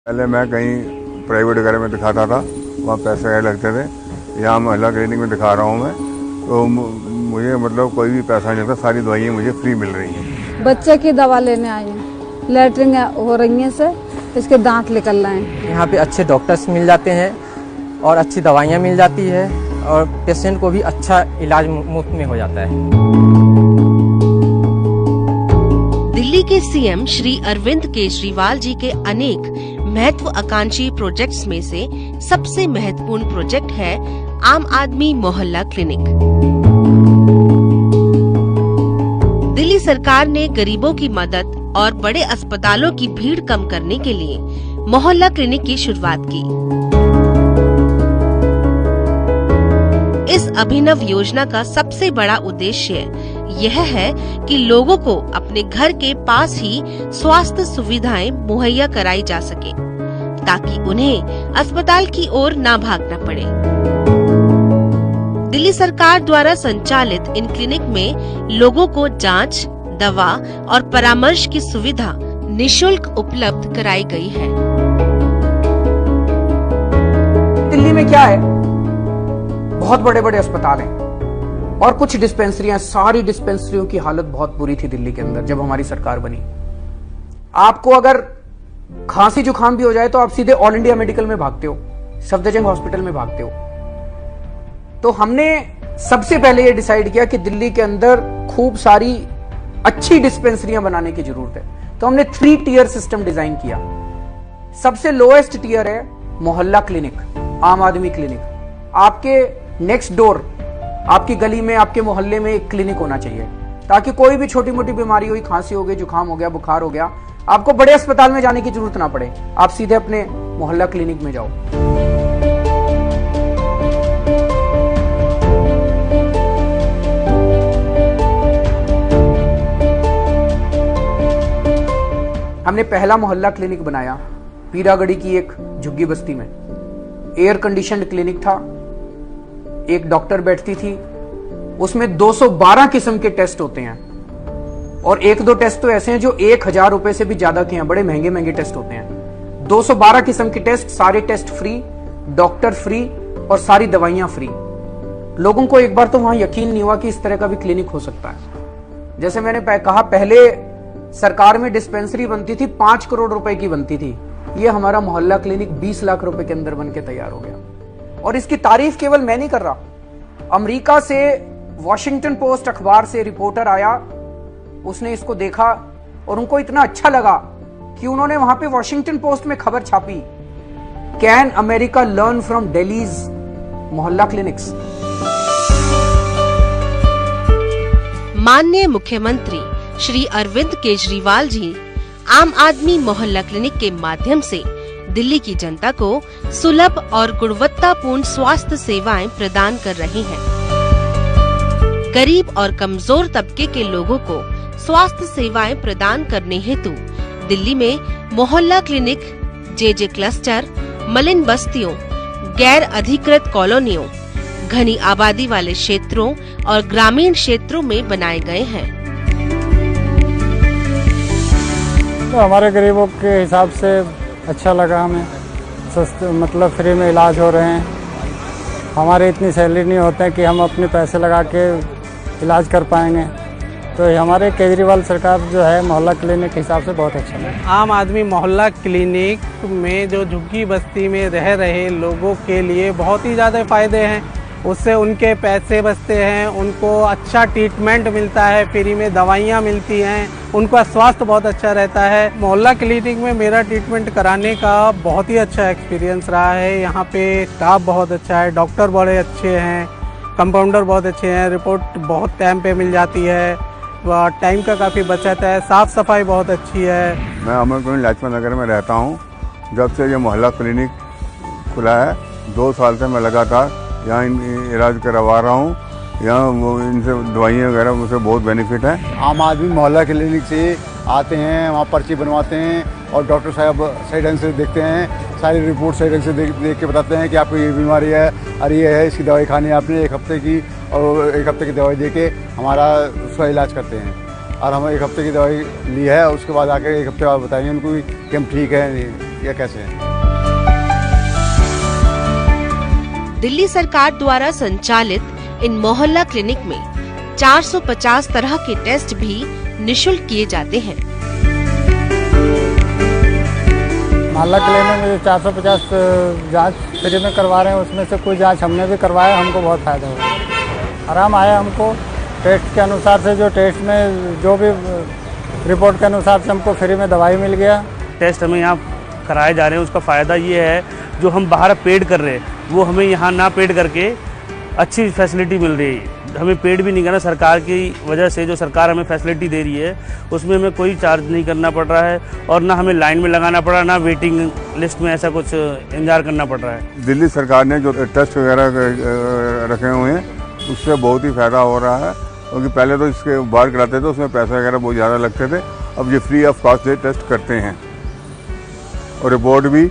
पहले मैं कहीं प्राइवेट वगैरह में दिखाता था, वहाँ पैसे लगते थे। यहाँ महिला क्लिनिक में दिखा रहा हूँ मैं, तो मुझे मतलब कोई भी पैसा नहीं लगता, सारी दवाइयाँ मुझे फ्री मिल रही हैं। बच्चे की दवा लेने आई हूँ, लैटरिन हो रही है से इसके दांत निकल रहे हैं। यहाँ पे अच्छे डॉक्टर्स मिल जाते हैं और अच्छी दवाइयाँ मिल जाती है और पेशेंट को भी अच्छा इलाज मुफ्त में हो जाता है। दिल्ली के सीएम श्री अरविंद केजरीवाल जी के अनेक महत्वाकांक्षी प्रोजेक्ट्स में से सबसे महत्वपूर्ण प्रोजेक्ट है आम आदमी मोहल्ला क्लिनिक। दिल्ली सरकार ने गरीबों की मदद और बड़े अस्पतालों की भीड़ कम करने के लिए मोहल्ला क्लिनिक की शुरुआत की। इस अभिनव योजना का सबसे बड़ा उद्देश्य यह है कि लोगों को अपने घर के पास ही स्वास्थ्य सुविधाएं मुहैया कराई जा सके, ताकि उन्हें अस्पताल की ओर न भागना पड़े। दिल्ली सरकार द्वारा संचालित इन क्लिनिक में लोगों को जांच, दवा और परामर्श की सुविधा निशुल्क उपलब्ध कराई गई है। दिल्ली में क्या है, बहुत बड़े बड़े अस्पताल हैं और कुछ डिस्पेंसरियां, सारी डिस्पेंसरियों की हालत बहुत बुरी थी दिल्ली के अंदर जब हमारी सरकार बनी। आपको अगर खांसी जुकाम भी हो जाए तो आप सीधे ऑल इंडिया मेडिकल में भागते हो, सफदरजंग हॉस्पिटल में भागते हो। तो हमने सबसे पहले ये डिसाइड किया कि दिल्ली के अंदर खूब सारी अच्छी डिस्पेंसरियां बनाने की जरूरत है। तो हमने 3 टियर सिस्टम डिजाइन किया। सबसे लोएस्ट टियर है मोहल्ला क्लिनिक, आम आदमी क्लिनिक। आपके नेक्स्ट डोर, आपकी गली में, आपके मोहल्ले में एक क्लिनिक होना चाहिए, ताकि कोई भी छोटी मोटी बीमारी हुई, खांसी हो गई, जुकाम हो गया, बुखार हो गया, आपको बड़े अस्पताल में जाने की जरूरत ना पड़े, आप सीधे अपने मोहल्ला क्लिनिक में जाओ। हमने पहला मोहल्ला क्लिनिक बनाया पीरागढ़ी की एक झुग्गी बस्ती में। एयर कंडीशनड क्लिनिक था, एक डॉक्टर बैठती थी, उसमें 212 किस्म के टेस्ट होते हैं और 1-2 टेस्ट तो ऐसे हैं जो 1000 रुपए से भी ज्यादा के हैं, बड़े महंगे महंगे टेस्ट होते हैं। 212 किस्म के टेस्ट, सारे टेस्ट फ्री, डॉक्टर फ्री और सारी दवाइयां फ्री। लोगों को एक बार तो वहां यकीन नहीं हुआ कि इस तरह का भी क्लिनिक हो सकता है। जैसे मैंने कहा, पहले सरकार में डिस्पेंसरी बनती थी 5 करोड़ रुपए की बनती थी, ये हमारा मोहल्ला क्लिनिक 20 लाख रुपए के अंदर बनके तैयार हो गया। और इसकी तारीफ केवल मैं नहीं कर रहा, अमेरिका से वॉशिंगटन पोस्ट अखबार से रिपोर्टर आया, उसने इसको देखा और उनको इतना अच्छा लगा कि उन्होंने वहां पे वॉशिंगटन पोस्ट में खबर छापी, can America learn from Delhi's मोहल्ला क्लिनिक्स। माननीय मुख्यमंत्री श्री अरविंद केजरीवाल जी आम आदमी मोहल्ला क्लिनिक के माध्यम से दिल्ली की जनता को सुलभ और गुणवत्तापूर्ण स्वास्थ्य सेवाएं प्रदान कर रहे हैं। गरीब और कमजोर तबके के लोगों को स्वास्थ्य सेवाएं प्रदान करने हेतु दिल्ली में मोहल्ला क्लिनिक जे क्लस्टर, मलिन बस्तियों, गैर अधिकृत कॉलोनियों, घनी आबादी वाले क्षेत्रों और ग्रामीण क्षेत्रों में बनाए गए हैं। तो हमारे गरीबों के हिसाब से अच्छा लगा हमें, सस्ते मतलब फ्री में इलाज हो रहे हैं। हमारे इतनी सैलरी नहीं होते हैं कि हम अपने पैसे लगा के इलाज कर पाएंगे, तो हमारे केजरीवाल सरकार जो है मोहल्ला क्लिनिक के हिसाब से बहुत अच्छा है। आम आदमी मोहल्ला क्लिनिक में जो झुग्गी बस्ती में रह रहे लोगों के लिए बहुत ही ज़्यादा फ़ायदे हैं। उससे उनके पैसे बचते हैं, उनको अच्छा ट्रीटमेंट मिलता है, फ्री में दवाइयाँ मिलती हैं, उनका स्वास्थ्य बहुत अच्छा रहता है। मोहल्ला क्लिनिक में मेरा ट्रीटमेंट कराने का बहुत ही अच्छा एक्सपीरियंस रहा है। यहाँ पे स्टाफ बहुत अच्छा है, डॉक्टर बड़े अच्छे हैं, कंपाउंडर बहुत अच्छे हैं, रिपोर्ट बहुत टाइम पे मिल जाती है, टाइम का काफ़ी बचत है, साफ़ सफाई बहुत अच्छी है। मैं अमरकुंज लाजपत नगर में रहता हूँ। जब से ये मोहल्ला क्लिनिक खुला है, 2 साल से मैं लगातार यहाँ इलाज करवा रहा हूँ। यहाँ इनसे दवाइयाँ वगैरह मुझसे बहुत बेनिफिट है। आम आदमी मोहल्ला क्लिनिक से आते हैं, वहाँ पर्ची बनवाते हैं और डॉक्टर साहब सही ढंग से देखते हैं, सारी रिपोर्ट सही ढंग से देख के बताते हैं कि आपको ये बीमारी है और ये है, इसकी दवाई खानी है आपने 1 हफ्ते की, और 1 हफ्ते की दवाई दे के हमारा उसका इलाज करते हैं। और हम एक हफ्ते की दवाई ली है, उसके बाद आके एक हफ्ते बाद बताएंगे उनको कि हम ठीक है या कैसे हैं। दिल्ली सरकार द्वारा संचालित इन मोहल्ला क्लिनिक में 450 तरह के टेस्ट भी निशुल्क किए जाते हैं। मोहल्ला क्लिनिक में 450 जांच फ्री में करवा रहे हैं, उसमें से कोई जांच हमने भी करवाया, हमको बहुत फ़ायदा हुआ, आराम आया हमको। टेस्ट के अनुसार से जो टेस्ट में जो भी रिपोर्ट के अनुसार से हमको फ्री में दवाई मिल गया। टेस्ट हमें यहाँ कराए जा रहे हैं, उसका फ़ायदा ये है जो हम बाहर पेड कर रहे हैं वो हमें यहाँ ना पेड करके अच्छी फैसिलिटी मिल रही है। हमें पेड भी नहीं करना, सरकार की वजह से जो सरकार हमें फैसिलिटी दे रही है उसमें हमें कोई चार्ज नहीं करना पड़ रहा है और ना हमें लाइन में लगाना पड़ रहा है, ना वेटिंग लिस्ट में ऐसा कुछ इंतजार करना पड़ रहा है। दिल्ली सरकार ने जो टेस्ट वगैरह रखे हुए हैं उससे बहुत ही फ़ायदा हो रहा है, क्योंकि पहले तो इसके बाहर कराते थे उसमें पैसे वगैरह बहुत ज़्यादा लगते थे, अब ये फ्री ऑफ कॉस्ट से टेस्ट करते हैं और रिपोर्ट भी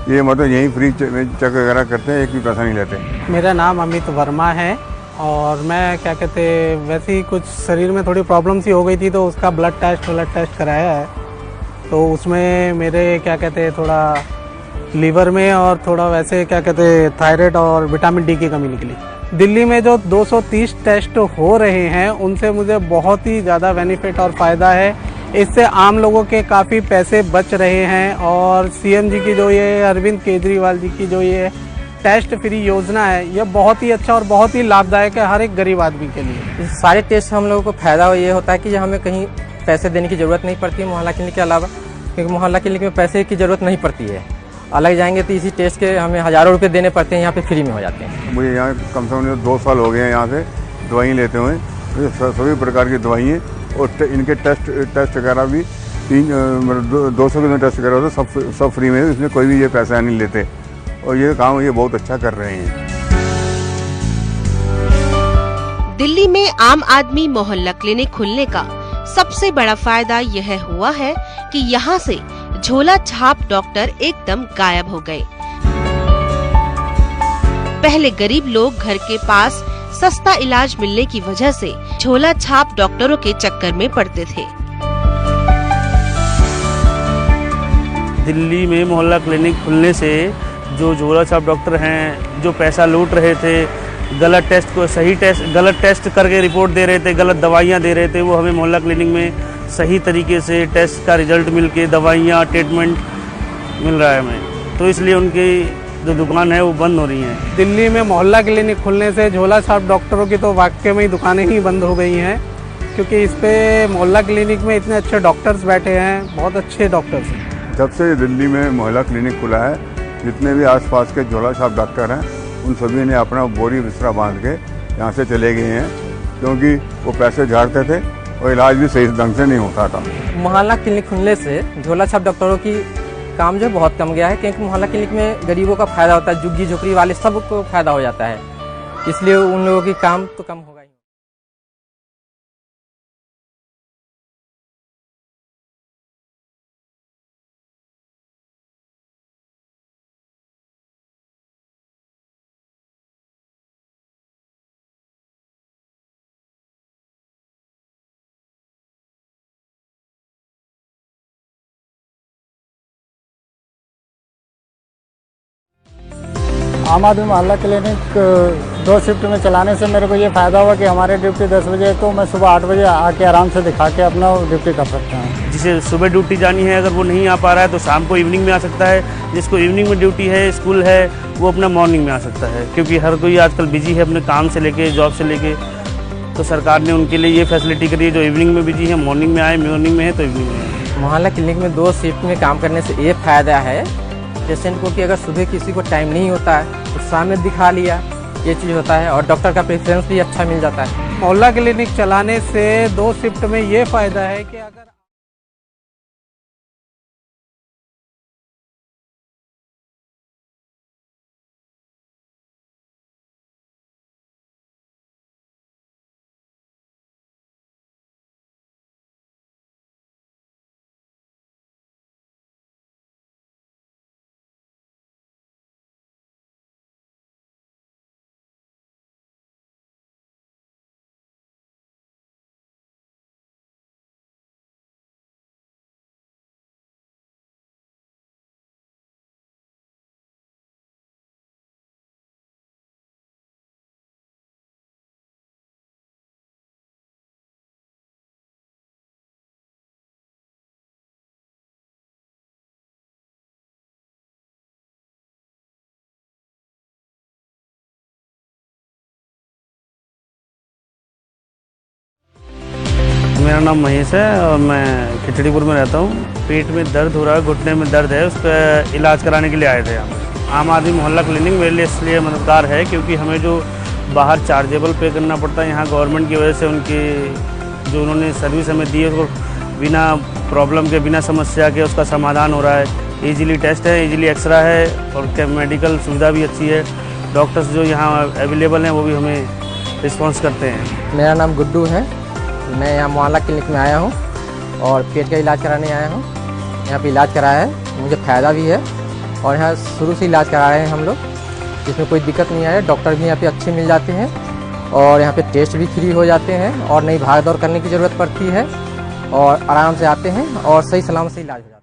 ये मतलब यहीं फ्री चेक वगैरह करते हैं, एक भी पैसा नहीं लेते। मेरा नाम अमित वर्मा है और मैं क्या कहते वैसे ही कुछ शरीर में थोड़ी प्रॉब्लम सी हो गई थी तो उसका ब्लड टेस्ट कराया है, तो उसमें मेरे क्या कहते थोड़ा लीवर में और थोड़ा वैसे क्या कहते थायराइड और विटामिन डी की कमी निकली। दिल्ली में जो 230 टेस्ट हो रहे हैं उनसे मुझे बहुत ही ज़्यादा बेनिफिट और फ़ायदा है। इससे आम लोगों के काफ़ी पैसे बच रहे हैं और सीएम जी की जो ये अरविंद केजरीवाल जी की जो ये टेस्ट फ्री योजना है ये बहुत ही अच्छा और बहुत ही लाभदायक है हर एक गरीब आदमी के लिए। सारे टेस्ट हम लोगों को फायदा ये होता है कि हमें कहीं पैसे देने की ज़रूरत नहीं पड़ती है मोहल्ला क्लिनिक के अलावा, क्योंकि मोहल्ला क्लिनिक में पैसे की ज़रूरत नहीं पड़ती है। अलग जाएंगे तो इसी टेस्ट के हमें हज़ारों रुपये देने पड़ते हैं, यहाँ पे फ्री में हो जाते हैं। मुझे यहाँ कम से कम 2 साल हो गए हैं यहाँ से दवाई लेते हुए, सभी प्रकार की दवाइयाँ और इनके टेस्ट वगैरह भी 200 के टेस्ट वगैरह होते सब फ्री में, इसमें कोई भी ये पैसा नहीं लेते और ये काम ये बहुत अच्छा कर रहे हैं। दिल्ली में आम आदमी मोहल्ला क्लिनिक खुलने का सबसे बड़ा फायदा यह हुआ है कि यहाँ से झोला छाप डॉक्टर एकदम गायब हो गए। पहले गरीब लोग घर के पास सस्ता इलाज मिलने की वजह से झोला छाप डॉक्टरों के चक्कर में पड़ते थे। दिल्ली में मोहल्ला क्लिनिक खुलने से जो झोला छाप डॉक्टर हैं जो पैसा लूट रहे थे, गलत टेस्ट करके रिपोर्ट दे रहे थे, गलत दवाइयाँ दे रहे थे, वो हमें मोहल्ला क्लिनिक में सही तरीके से टेस्ट का रिजल्ट मिलके दवाइयाँ ट्रीटमेंट मिल रहा है हमें, तो इसलिए उनकी जो दुकान है वो बंद हो रही है। दिल्ली में मोहल्ला क्लिनिक खुलने से झोला छाप डॉक्टरों की तो वाकई में ही दुकानें ही बंद हो गई हैं, क्योंकि इस पे मोहल्ला क्लिनिक में इतने अच्छे डॉक्टर्स बैठे हैं, बहुत अच्छे डॉक्टर्स हैं। जब से दिल्ली में मोहल्ला क्लिनिक खुला है, जितने भी आसपास के झोला छाप डॉक्टर हैं उन सभी ने अपना बोरी बिस्तरा बांध के यहाँ से चले गए हैं, क्योंकि वो पैसे झाड़ते थे और इलाज भी सही ढंग से नहीं होता था। मोहल्ला क्लिनिक खुलने से झोला छाप डॉक्टरों की काम जो बहुत कम गया है, क्योंकि मोहल्ला क्लिनिक में गरीबों का फायदा होता है, झुग्गी झोपड़ी वाले सबको फायदा हो जाता है, इसलिए उन लोगों की काम तो कम होगा। आम आदमी मोहल्ला क्लिनिक 2 शिफ्ट में चलाने से मेरे को ये फ़ायदा हुआ कि हमारे ड्यूटी 10 बजे तो मैं सुबह 8 बजे आके आराम से दिखा के अपना ड्यूटी कर सकता हूँ। जिसे सुबह ड्यूटी जानी है अगर वो नहीं आ पा रहा है तो शाम को इवनिंग में आ सकता है, जिसको इवनिंग में ड्यूटी है, स्कूल है, वो अपना मॉर्निंग में आ सकता है, क्योंकि हर कोई आजकल बिजी है अपने काम से लेके जॉब से लेके, तो सरकार ने उनके लिए ये फैसिलिटी करी है जो इवनिंग में बिजी है मॉर्निंग में आए, मॉर्निंग में है तो इवनिंग में आए। मोहल्ला क्लिनिक में 2 शिफ्ट में काम करने से ये फ़ायदा है पेशेंट को कि अगर सुबह किसी को टाइम नहीं होता है तो शाम में दिखा लिया, ये चीज़ होता है और डॉक्टर का प्रेफरेंस भी अच्छा मिल जाता है। मोहल्ला क्लिनिक चलाने से 2 शिफ्ट में ये फ़ायदा है कि अगर मेरा नाम महेश है और मैं खिचड़ीपुर में रहता हूँ। पेट में दर्द हो रहा है, घुटने में दर्द है, उसका इलाज कराने के लिए आए थे हम। आम आदमी मोहल्ला क्लिनिक मेरे लिए इसलिए मददगार है क्योंकि हमें जो बाहर चार्जेबल पे करना पड़ता है, यहाँ गवर्नमेंट की वजह से उनकी जो उन्होंने सर्विस हमें दी है उसको बिना प्रॉब्लम के, बिना समस्या के उसका समाधान हो रहा है। ईजीली टेस्ट है, ईजीली एक्सरा है और मेडिकल सुविधा भी अच्छी है। डॉक्टर्स जो यहाँ अवेलेबल हैं वो भी हमें रिस्पॉन्स करते हैं। मेरा नाम गुड्डू है, मैं यहाँ मोहल्ला क्लिनिक में आया हूँ और पेट का इलाज कराने आया हूँ। यहाँ पे इलाज कराया है, मुझे फ़ायदा भी है और यहाँ शुरू से इलाज करा रहे हैं हम लोग, जिसमें कोई दिक्कत नहीं आया। डॉक्टर भी यहाँ पे अच्छे मिल जाते हैं और यहाँ पे टेस्ट भी फ्री हो जाते हैं और नहीं भाग दौड़ करने की ज़रूरत पड़ती है और आराम से आते हैं और सही सलामत से इलाज हो जाता है।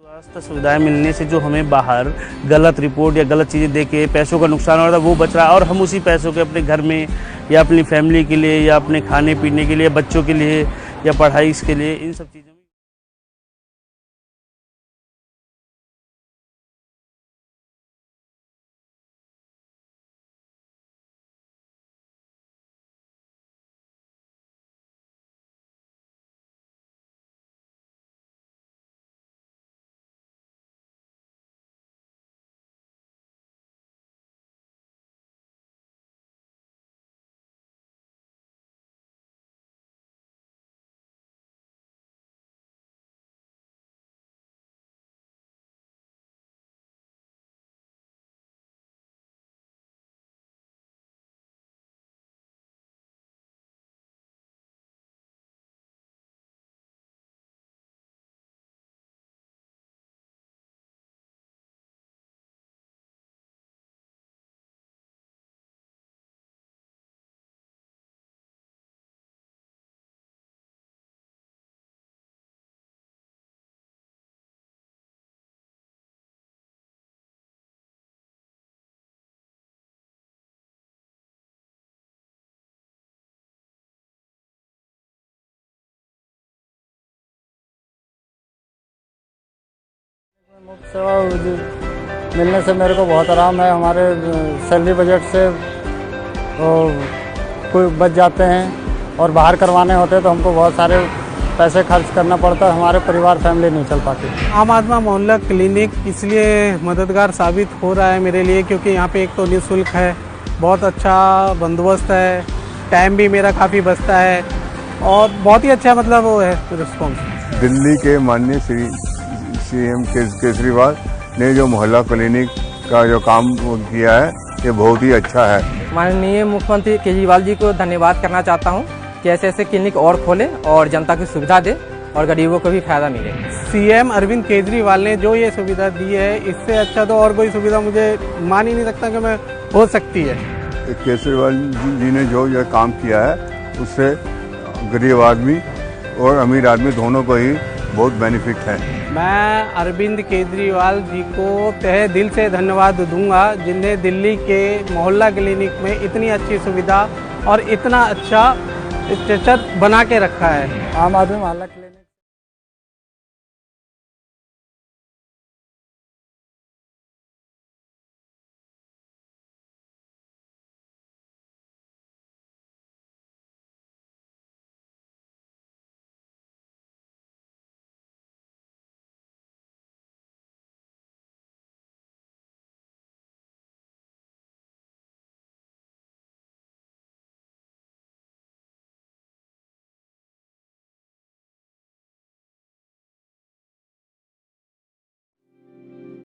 स्वास्थ्य सुविधाएं मिलने से जो हमें बाहर गलत रिपोर्ट या गलत चीज़ें दे के पैसों का नुकसान हो रहा था वो बच रहा है और हम उसी पैसों के अपने घर में या अपनी फैमिली के लिए या अपने खाने पीने के लिए, बच्चों के लिए या पढ़ाई के लिए, इन सब चीज़ों में मुफ्त सेवा मिलने से मेरे को बहुत आराम है। हमारे सैलरी बजट से कोई बच जाते हैं और बाहर करवाने होते हैं तो हमको बहुत सारे पैसे खर्च करना पड़ता है, हमारे परिवार फैमिली नहीं चल पाती। आम आदमी मोहल्ला क्लिनिक इसलिए मददगार साबित हो रहा है मेरे लिए क्योंकि यहाँ पे एक तो निःशुल्क है, बहुत अच्छा बंदोबस्त है, टाइम भी मेरा काफ़ी बचता है और बहुत ही अच्छा मतलब वो है रिस्पॉन्स। दिल्ली के माननीय श्री CM केजरीवाल ने जो मोहल्ला क्लिनिक का जो काम किया है ये बहुत ही अच्छा है। माननीय मुख्यमंत्री केजरीवाल जी को धन्यवाद करना चाहता हूँ कि ऐसे ऐसे क्लिनिक और खोले और जनता की सुविधा दे और गरीबों को भी फायदा मिले। CM अरविंद केजरीवाल ने जो ये सुविधा दी है इससे अच्छा तो और कोई सुविधा मुझे मान ही नहीं सकता कि मैं हो सकती है। केजरीवाल जी ने जो ये काम किया है उससे गरीब आदमी और अमीर आदमी दोनों को ही बहुत बेनिफिट है। मैं अरविंद केजरीवाल जी को तहे दिल से धन्यवाद दूंगा जिन्हें दिल्ली के मोहल्ला क्लिनिक में इतनी अच्छी सुविधा और इतना अच्छा स्ट्रक्चर बना के रखा है। आम आदमी मोहल्ला क्लिनिक